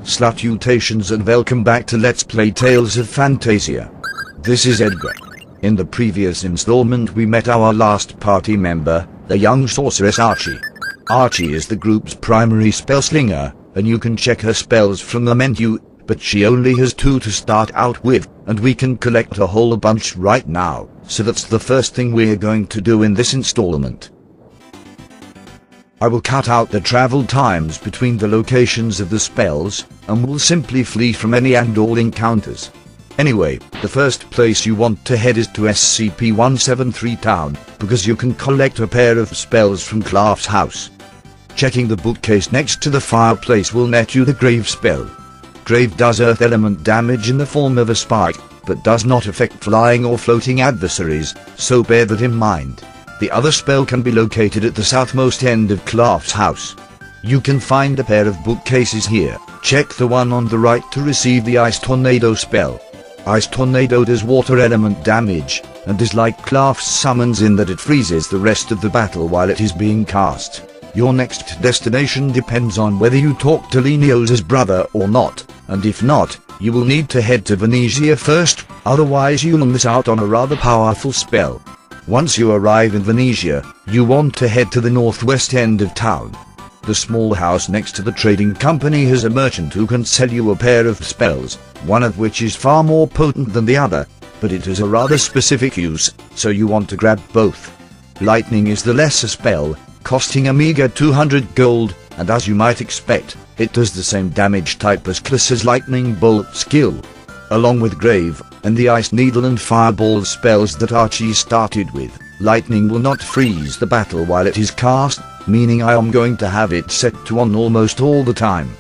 Salutations and welcome back to Let's Play Tales of Phantasia. This is Edgar. In the previous installment we met our last party member, the young sorceress Archie. Archie is the group's primary spellslinger, and you can check her spells from the menu, but she only has 2 to start out with, and we can collect a whole bunch right now, so that's the first thing we're going to do in this installment. I will cut out the travel times between the locations of the spells, and will simply flee from any and all encounters. Anyway, the first place you want to head is to SCP-173 Town, because you can collect a pair of spells from Claff's house. Checking the bookcase next to the fireplace will net you the Grave spell. Grave does earth element damage in the form of a spike, but does not affect flying or floating adversaries, so bear that in mind. The other spell can be located at the southmost end of Claff's house. You can find a pair of bookcases here. Check the one on the right to receive the Ice Tornado spell. Ice Tornado does water element damage, and is like Claff's summons in that it freezes the rest of the battle while it is being cast. Your next destination depends on whether you talk to Lenios's brother or not, and if not, you will need to head to Venezia first, otherwise you'll miss out on a rather powerful spell. Once you arrive in Venezia, you want to head to the northwest end of town. The small house next to the trading company has a merchant who can sell you a pair of spells, one of which is far more potent than the other, but it has a rather specific use, so you want to grab both. Lightning is the lesser spell, costing a meager 200 gold, and as you might expect, it does the same damage type as Class's Lightning Bolt skill. Along with Grave, and the Ice Needle and Fireball spells that Archie started with, Lightning will not freeze the battle while it is cast, meaning I am going to have it set to on almost all the time.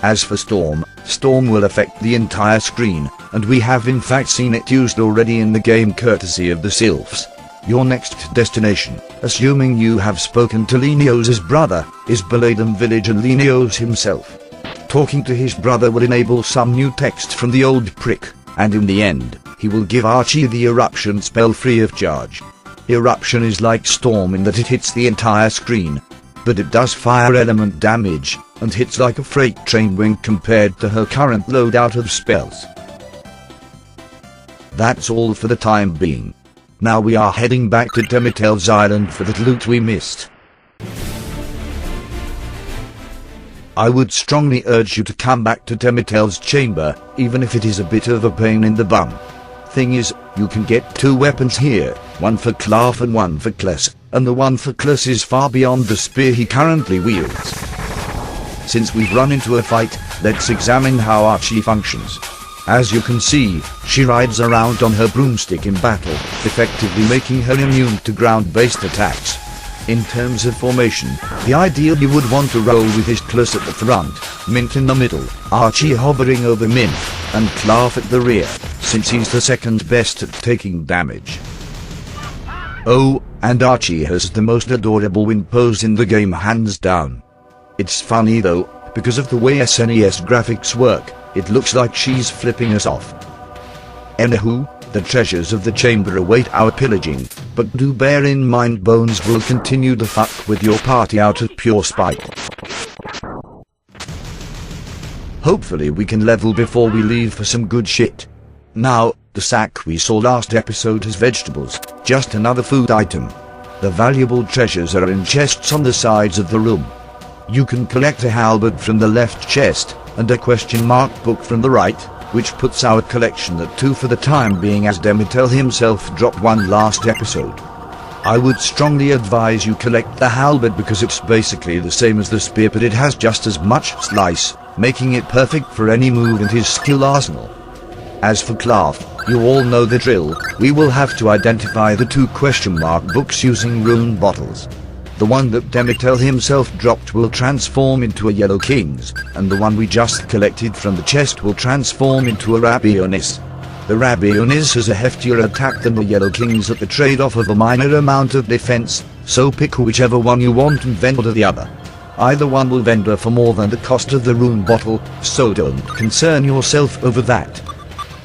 As for Storm, Storm will affect the entire screen, and we have in fact seen it used already in the game courtesy of the Sylphs. Your next destination, assuming you have spoken to Lenios's brother, is Baladam Village and Lenios himself. Talking to his brother will enable some new text from the old prick, and in the end, he will give Archie the Eruption spell free of charge. Eruption is like Storm in that it hits the entire screen, but it does fire element damage, and hits like a freight train when compared to her current loadout of spells. That's all for the time being. Now we are heading back to Demitel's Island for the loot we missed. I would strongly urge you to come back to Demitel's chamber, even if it is a bit of a pain in the bum. Thing is, you can get 2 weapons here, one for Claff and one for Class, and the one for Class is far beyond the spear he currently wields. Since we've run into a fight, let's examine how Archie functions. As you can see, she rides around on her broomstick in battle, effectively making her immune to ground-based attacks. In terms of formation, the ideal you would want to roll with is Class at the front, Mint in the middle, Archie hovering over Mint, and Claff at the rear, since he's the second best at taking damage. Oh, and Archie has the most adorable wind pose in the game hands down. It's funny though, because of the way SNES graphics work, it looks like she's flipping us off. Anywho, the treasures of the chamber await our pillaging, but do bear in mind Bones will continue to fuck with your party out of pure spite. Hopefully we can level before we leave for some good shit. Now, the sack we saw last episode has vegetables, just another food item. The valuable treasures are in chests on the sides of the room. You can collect a halberd from the left chest, and a question mark book from the right, which puts our collection at 2 for the time being as Demitel himself dropped one last episode. I would strongly advise you collect the halberd because it's basically the same as the spear but it has just as much slice, making it perfect for any move in his skill arsenal. As for Claff, you all know the drill, we will have to identify the 2 question mark books using rune bottles. The one that Demitel himself dropped will transform into a Yellow King's, and the one we just collected from the chest will transform into a Rabionis. The Rabionis has a heftier attack than the Yellow King's at the trade-off of a minor amount of defense, so pick whichever one you want and vendor the other. Either one will vendor for more than the cost of the rune bottle, so don't concern yourself over that.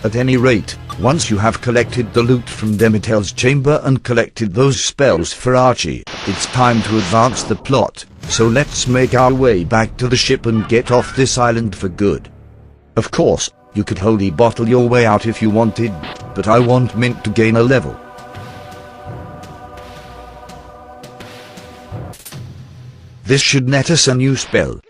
At any rate, once you have collected the loot from Demitel's chamber and collected those spells for Archie, it's time to advance the plot, so let's make our way back to the ship and get off this island for good. Of course, you could holy bottle your way out if you wanted, but I want Mint to gain a level. This should net us a new spell.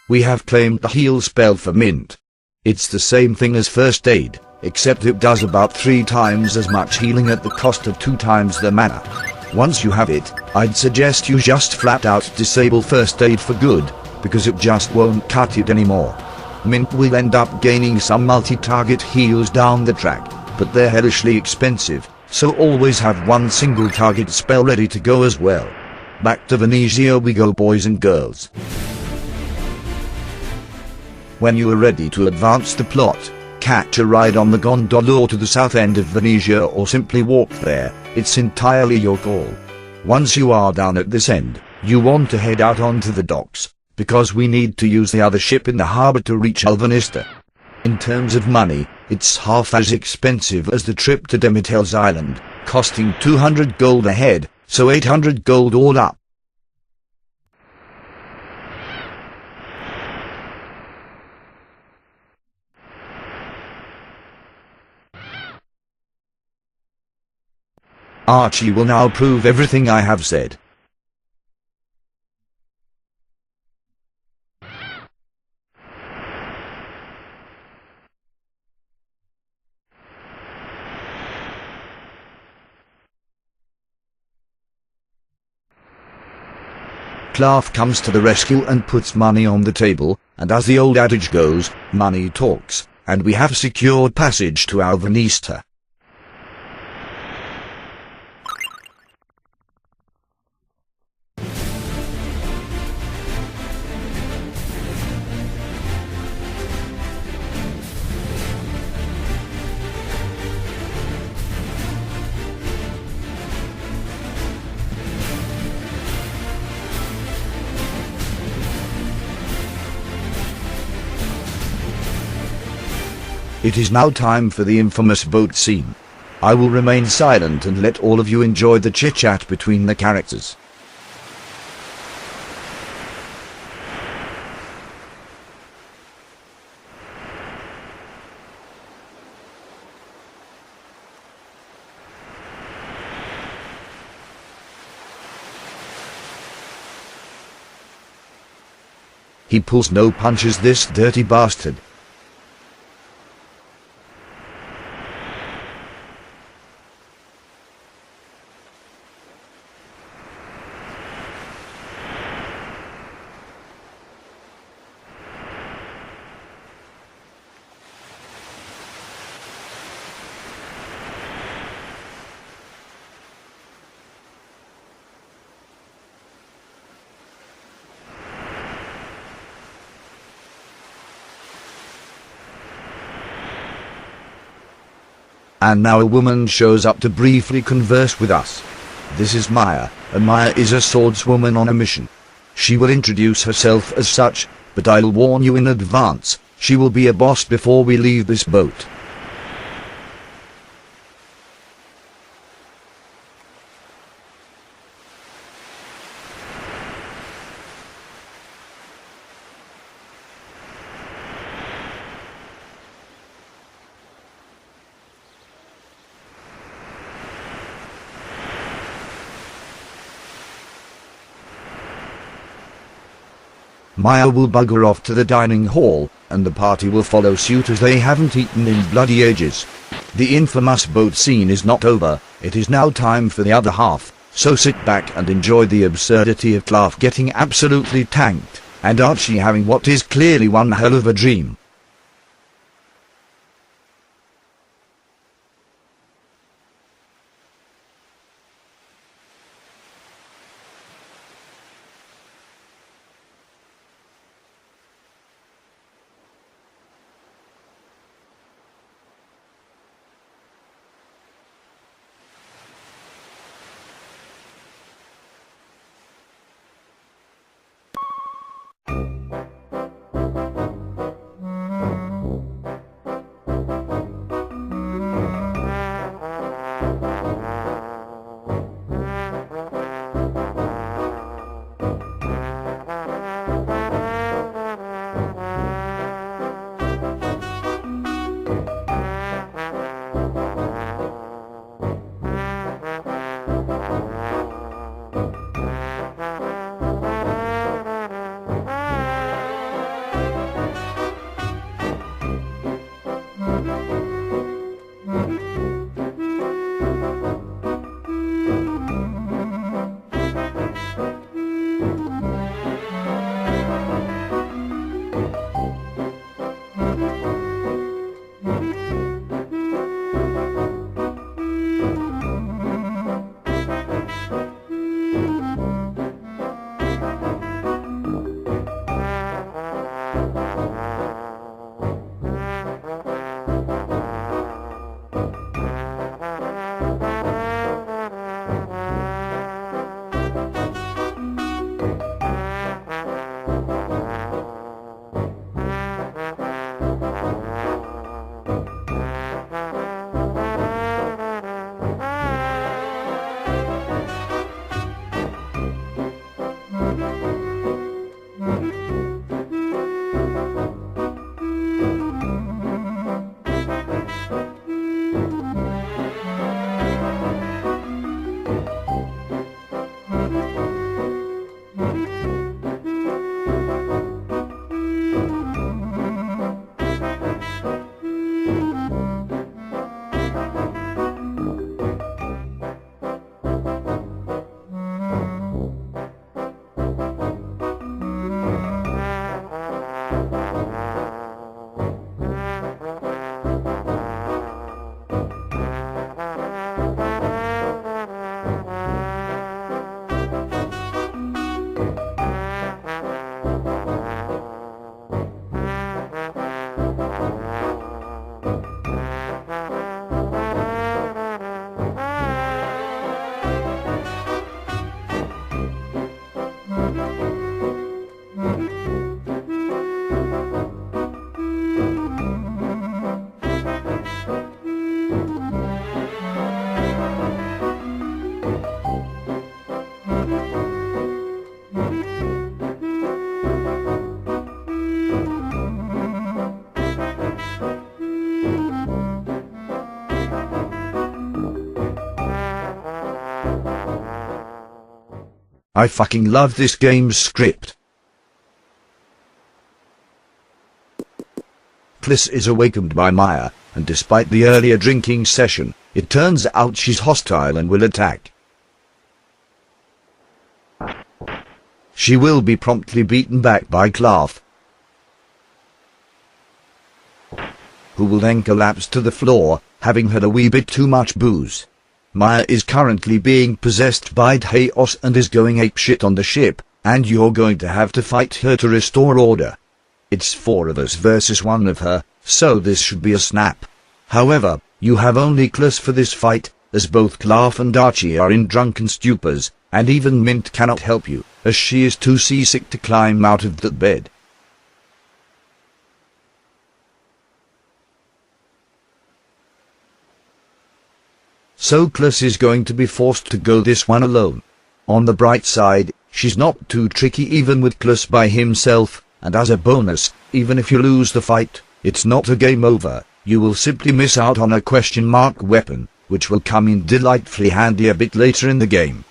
We have claimed the heal spell for Mint. It's the same thing as first aid, except it does about 3 times as much healing at the cost of 2 times the mana. Once you have it, I'd suggest you just flat out disable first aid for good, because it just won't cut it anymore. Mint will end up gaining some multi-target heals down the track, but they're hellishly expensive, so always have one single target spell ready to go as well. Back to Venezia we go, boys and girls. When you are ready to advance the plot, catch a ride on the gondola to the south end of Venezia or simply walk there, it's entirely your call. Once you are down at this end, you want to head out onto the docks, because we need to use the other ship in the harbor to reach Alvanista. In terms of money, it's half as expensive as the trip to Demitel's Island, costing 200 gold a head, so 800 gold all up. Archie will now prove everything I have said. Clark comes to the rescue and puts money on the table, and as the old adage goes, money talks, and we have secured passage to Alvanista. It is now time for the infamous boat scene. I will remain silent and let all of you enjoy the chit-chat between the characters. He pulls no punches, this dirty bastard. And now a woman shows up to briefly converse with us. This is Maya, and Maya is a swordswoman on a mission. She will introduce herself as such, but I'll warn you in advance, she will be a boss before we leave this boat. Maya will bugger off to the dining hall, and the party will follow suit as they haven't eaten in bloody ages. The infamous boat scene is not over, it is now time for the other half, so sit back and enjoy the absurdity of Clark getting absolutely tanked, and Archie having what is clearly one hell of a dream. I fucking love this game's script. Kliss is awakened by Maya, and despite the earlier drinking session, it turns out she's hostile and will attack. She will be promptly beaten back by Klaff, who will then collapse to the floor, having had a wee bit too much booze. Maya is currently being possessed by chaos and is going apeshit on the ship, and you're going to have to fight her to restore order. It's 4 of us versus 1 of her, so this should be a snap. However, you have only Kliss for this fight, as both Klaff and Archie are in drunken stupors, and even Mint cannot help you, as she is too seasick to climb out of the bed. So Kliss is going to be forced to go this one alone. On the bright side, she's not too tricky even with Kliss by himself, and as a bonus, even if you lose the fight, it's not a game over. You will simply miss out on a question mark weapon, which will come in delightfully handy a bit later in the game.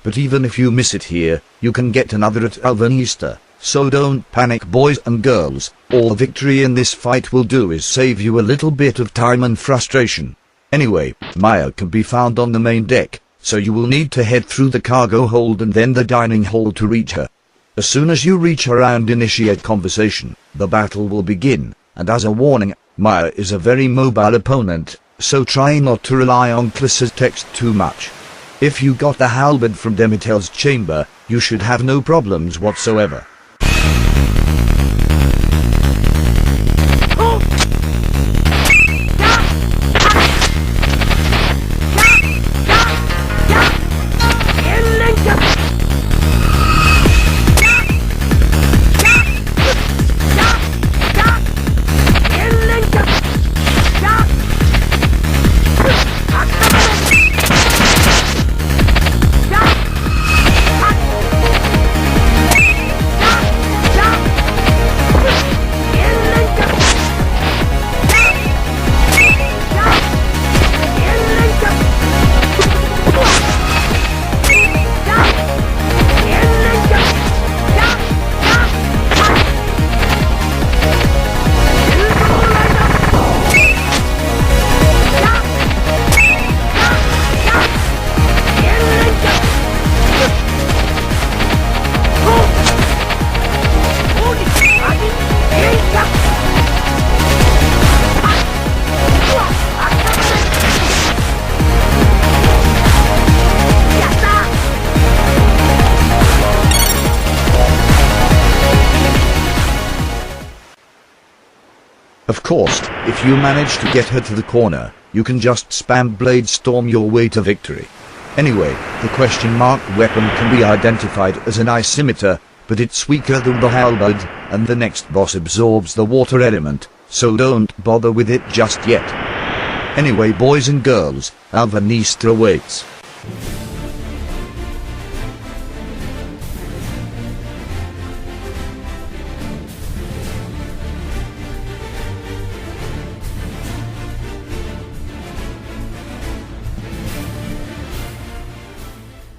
But even if you miss it here, you can get another at Alvanista, so don't panic boys and girls. All victory in this fight will do is save you a little bit of time and frustration. Anyway, Maya can be found on the main deck, so you will need to head through the cargo hold and then the dining hall to reach her. As soon as you reach her and initiate conversation, the battle will begin, and as a warning, Maya is a very mobile opponent, so try not to rely on Kliss's text too much. If you got the halberd from Demitel's chamber, you should have no problems whatsoever. Of course, if you manage to get her to the corner, you can just spam Blade Storm your way to victory. Anyway, the question mark weapon can be identified as an isometer, but it's weaker than the halberd, and the next boss absorbs the water element, so don't bother with it just yet. Anyway boys and girls, Alvanista awaits.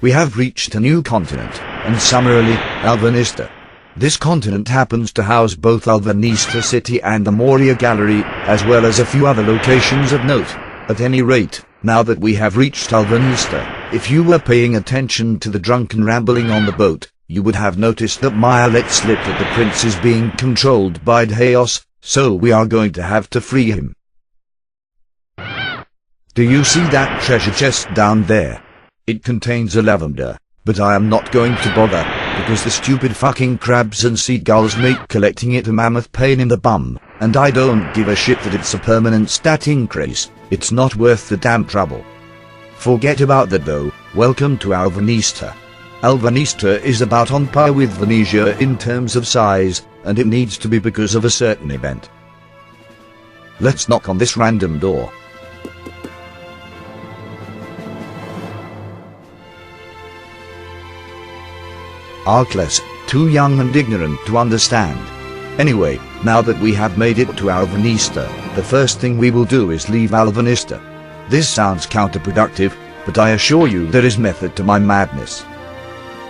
We have reached a new continent, and summarily, Alvanista. This continent happens to house both Alvanista City and the Moria Gallery, as well as a few other locations of note. At any rate, now that we have reached Alvanista, if you were paying attention to the drunken rambling on the boat, you would have noticed that Maya let slip that the prince is being controlled by chaos, so we are going to have to free him. Do you see that treasure chest down there? It contains a lavender, but I am not going to bother, because the stupid fucking crabs and seagulls make collecting it a mammoth pain in the bum, and I don't give a shit that it's a permanent stat increase. It's not worth the damn trouble. Forget about that though. Welcome to Alvanista. Alvanista is about on par with Venetia in terms of size, and it needs to be because of a certain event. Let's knock on this random door. Kliss, too young and ignorant to understand. Anyway, now that we have made it to Alvanista, the first thing we will do is leave Alvanista. This sounds counterproductive, but I assure you there is method to my madness.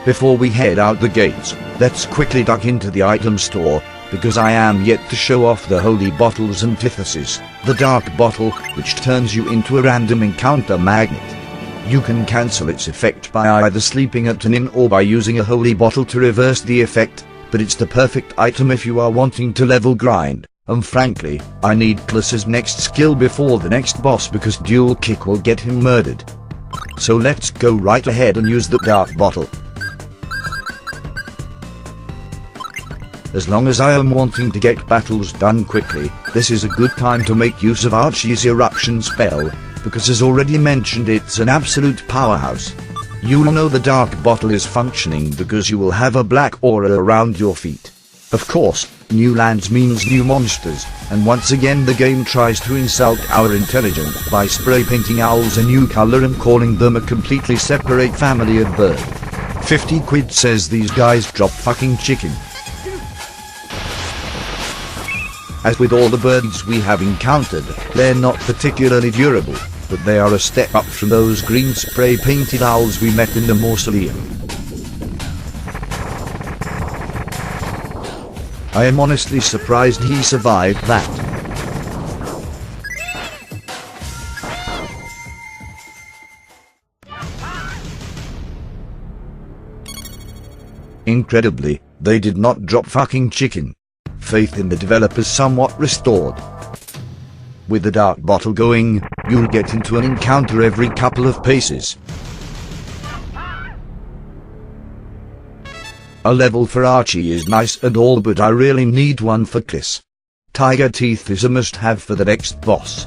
Before we head out the gates, let's quickly duck into the item store, because I am yet to show off the holy bottle's antithesis, the dark bottle, which turns you into a random encounter magnet. You can cancel its effect by either sleeping at an inn or by using a holy bottle to reverse the effect, but it's the perfect item if you are wanting to level grind, and frankly, I need Kliss's next skill before the next boss because dual kick will get him murdered. So let's go right ahead and use the dark bottle. As long as I am wanting to get battles done quickly, this is a good time to make use of Archie's eruption spell, because as already mentioned it's an absolute powerhouse. You'll know the dark bottle is functioning because you will have a black aura around your feet. Of course, new lands means new monsters, and once again the game tries to insult our intelligence by spray painting owls a new color and calling them a completely separate family of bird. 50 quid says these guys drop fucking chicken. As with all the birds we have encountered, they're not particularly durable, but they are a step up from those green spray-painted owls we met in the mausoleum. I am honestly surprised he survived that. Incredibly, they did not drop fucking chicken. Faith in the developers somewhat restored. With the dark bottle going, you'll get into an encounter every couple of paces. A level for Archie is nice and all, but I really need one for Kliss. Tiger Teeth is a must-have for the next boss.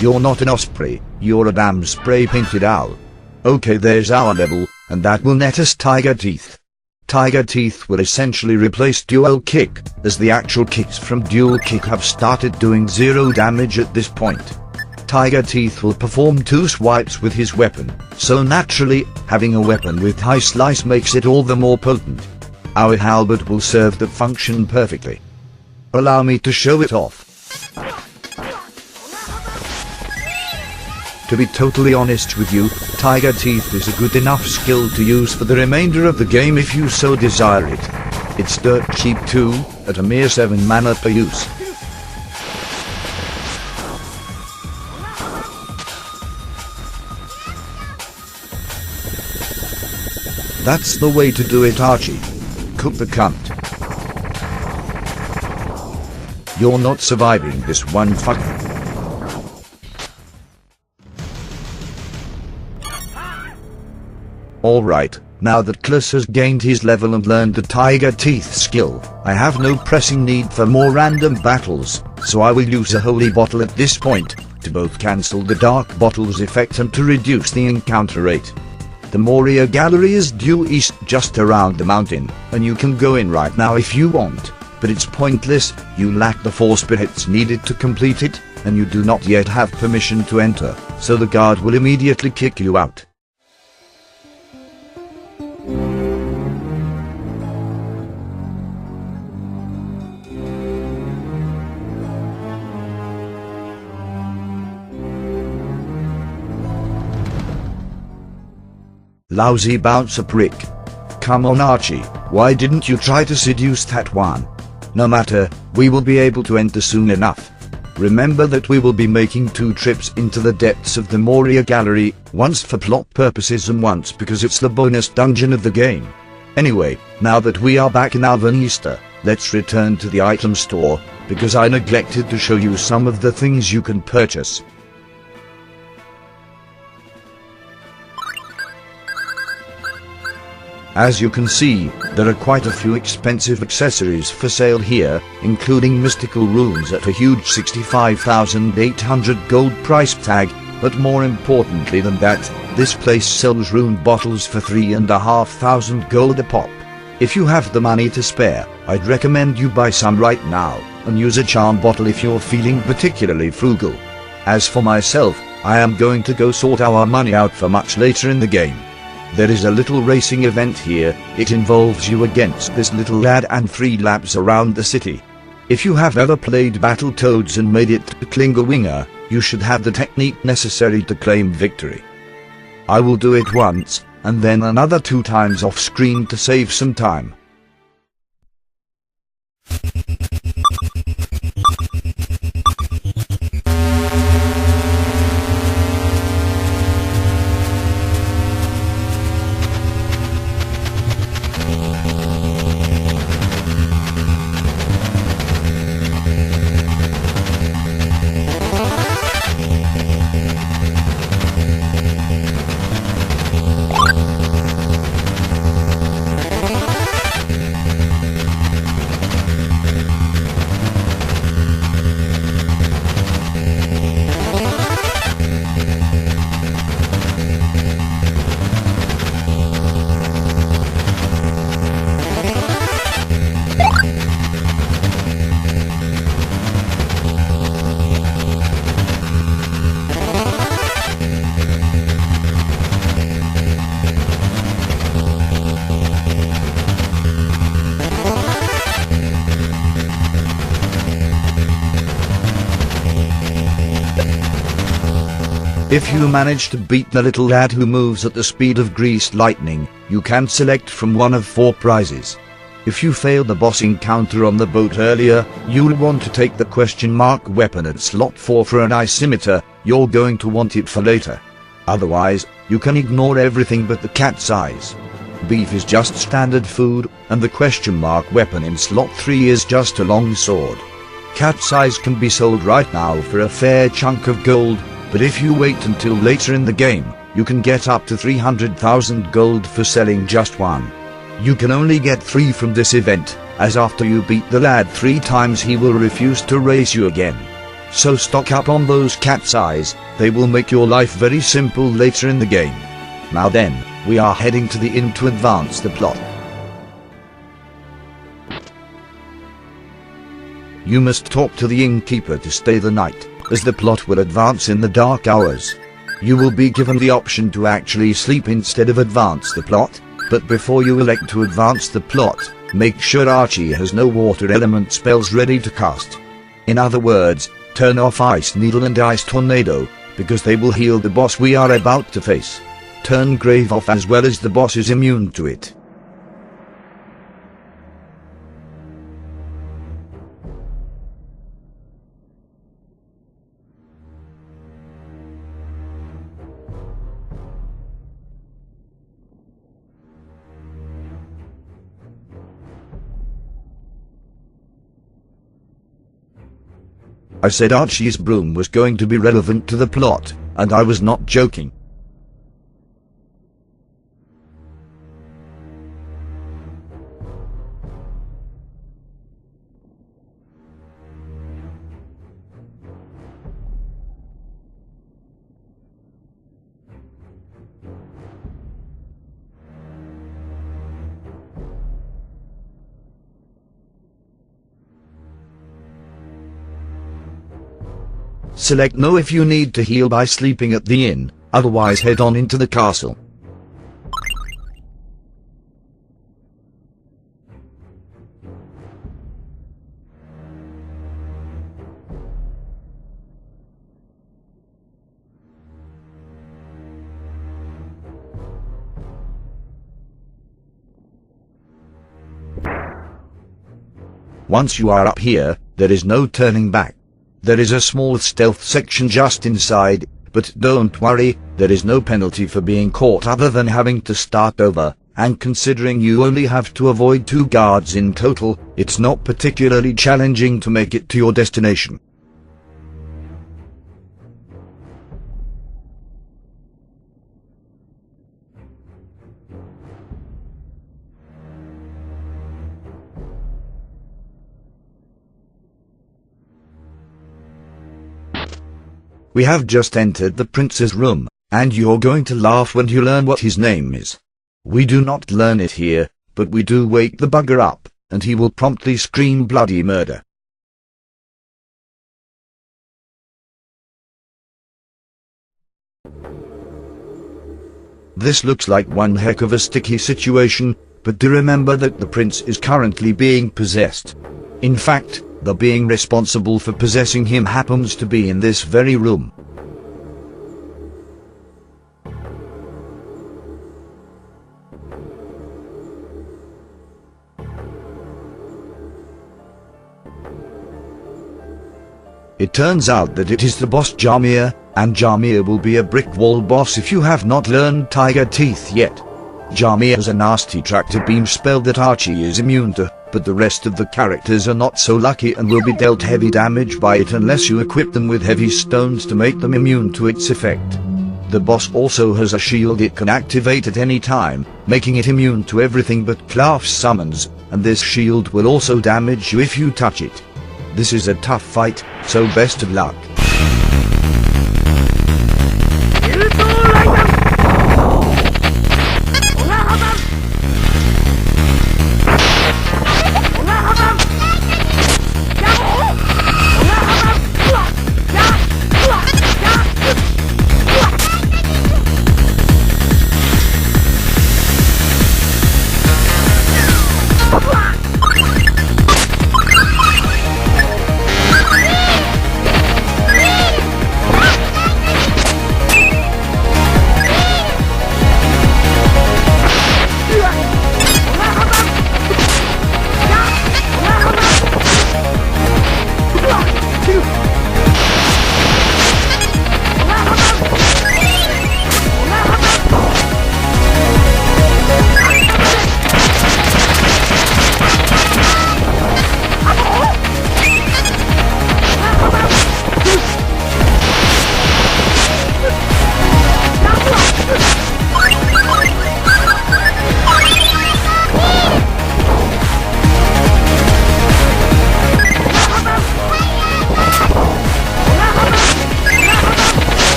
You're not an osprey, you're a damn spray-painted owl. Okay, there's our level, and that will net us Tiger Teeth. Tiger Teeth will essentially replace Dual Kick, as the actual kicks from Dual Kick have started doing 0 damage at this point. Tiger Teeth will perform 2 swipes with his weapon, so naturally, having a weapon with high slice makes it all the more potent. Our halberd will serve the function perfectly. Allow me to show it off. To be totally honest with you, Tiger Teeth is a good enough skill to use for the remainder of the game if you so desire it. It's dirt cheap too, at a mere 7 mana per use. That's the way to do it, Archie. Cook the cunt. You're not surviving this one fucker. Alright, now that Kliss has gained his level and learned the Tiger Teeth skill, I have no pressing need for more random battles, so I will use a holy bottle at this point, to both cancel the dark bottle's effect and to reduce the encounter rate. The Moria Gallery is due east just around the mountain, and you can go in right now if you want, but it's pointless, you lack the 4 spirits needed to complete it, and you do not yet have permission to enter, so the guard will immediately kick you out. Lousy bouncer prick. Come on Archie, why didn't you try to seduce that one? No matter, we will be able to enter soon enough. Remember that we will be making 2 trips into the depths of the Moria Gallery, once for plot purposes and once because it's the bonus dungeon of the game. Anyway, now that we are back in Alvanista, let's return to the item store, because I neglected to show you some of the things you can purchase. As you can see, there are quite a few expensive accessories for sale here, including mystical runes at a huge 65,800 gold price tag, but more importantly than that, this place sells rune bottles for 3,500 gold a pop. If you have the money to spare, I'd recommend you buy some right now, and use a charm bottle if you're feeling particularly frugal. As for myself, I am going to go sort our money out for much later in the game. There is a little racing event here, it involves you against this little lad and 3 laps around the city. If you have ever played Battletoads and made it to Klingelwinger, You should have the technique necessary to claim victory. I will do it once, and then another 2 times off screen to save some time. If you manage to beat the little lad who moves at the speed of greased lightning, you can select from one of 4 prizes. If you fail the boss encounter on the boat earlier, you'll want to take the question mark weapon at slot 4 for an ice-scimitar. You're going to want it for later. Otherwise, you can ignore everything but the cat's eyes. Beef is just standard food, and the question mark weapon in slot 3 is just a long sword. Cat's eyes can be sold right now for a fair chunk of gold, but if you wait until later in the game, you can get up to 300,000 gold for selling just one. You can only get 3 from this event, as after you beat the lad 3 times he will refuse to race you again. So stock up on those cat's eyes, they will make your life very simple later in the game. Now then, we are heading to the inn to advance the plot. You must talk to the innkeeper to stay the night, as the plot will advance in the dark hours. You will be given the option to actually sleep instead of advance the plot, but before you elect to advance the plot, make sure Archie has no water element spells ready to cast. In other words, turn off Ice Needle and Ice Tornado, because they will heal the boss we are about to face. Turn Grave off as well, as the boss is immune to it. I said Archie's broom was going to be relevant to the plot, and I was not joking. Select no if you need to heal by sleeping at the inn, otherwise head on into the castle. Once you are up here, there is no turning back. There is a small stealth section just inside, but don't worry, there is no penalty for being caught other than having to start over, and considering you only have to avoid 2 guards in total, it's not particularly challenging to make it to your destination. We have just entered the prince's room, and you're going to laugh when you learn what his name is. We do not learn it here, but we do wake the bugger up, and he will promptly scream bloody murder. This looks like one heck of a sticky situation, but do remember that the prince is currently being possessed. In fact, the being responsible for possessing him happens to be in this very room. It turns out that it is the boss Jamir, and Jamir will be a brick wall boss if you have not learned Tiger Teeth yet. Jamir has a nasty tractor beam spell that Archie is immune to, but the rest of the characters are not so lucky and will be dealt heavy damage by it unless you equip them with heavy stones to make them immune to its effect. The boss also has a shield it can activate at any time, making it immune to everything but class summons, and this shield will also damage you if you touch it. This is a tough fight, so best of luck.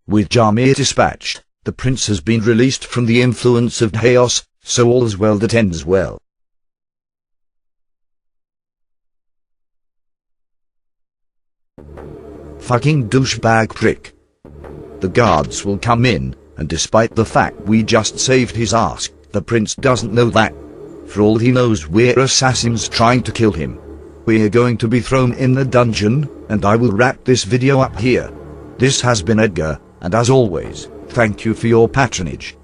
With Jamir dispatched, the prince has been released from the influence of chaos, so all is well that ends well. Fucking douchebag prick. The guards will come in, and despite the fact we just saved his ass, the prince doesn't know that. For all he knows, we're assassins trying to kill him. We're going to be thrown in the dungeon, and I will wrap this video up here. This has been Edgar, and as always, thank you for your patronage.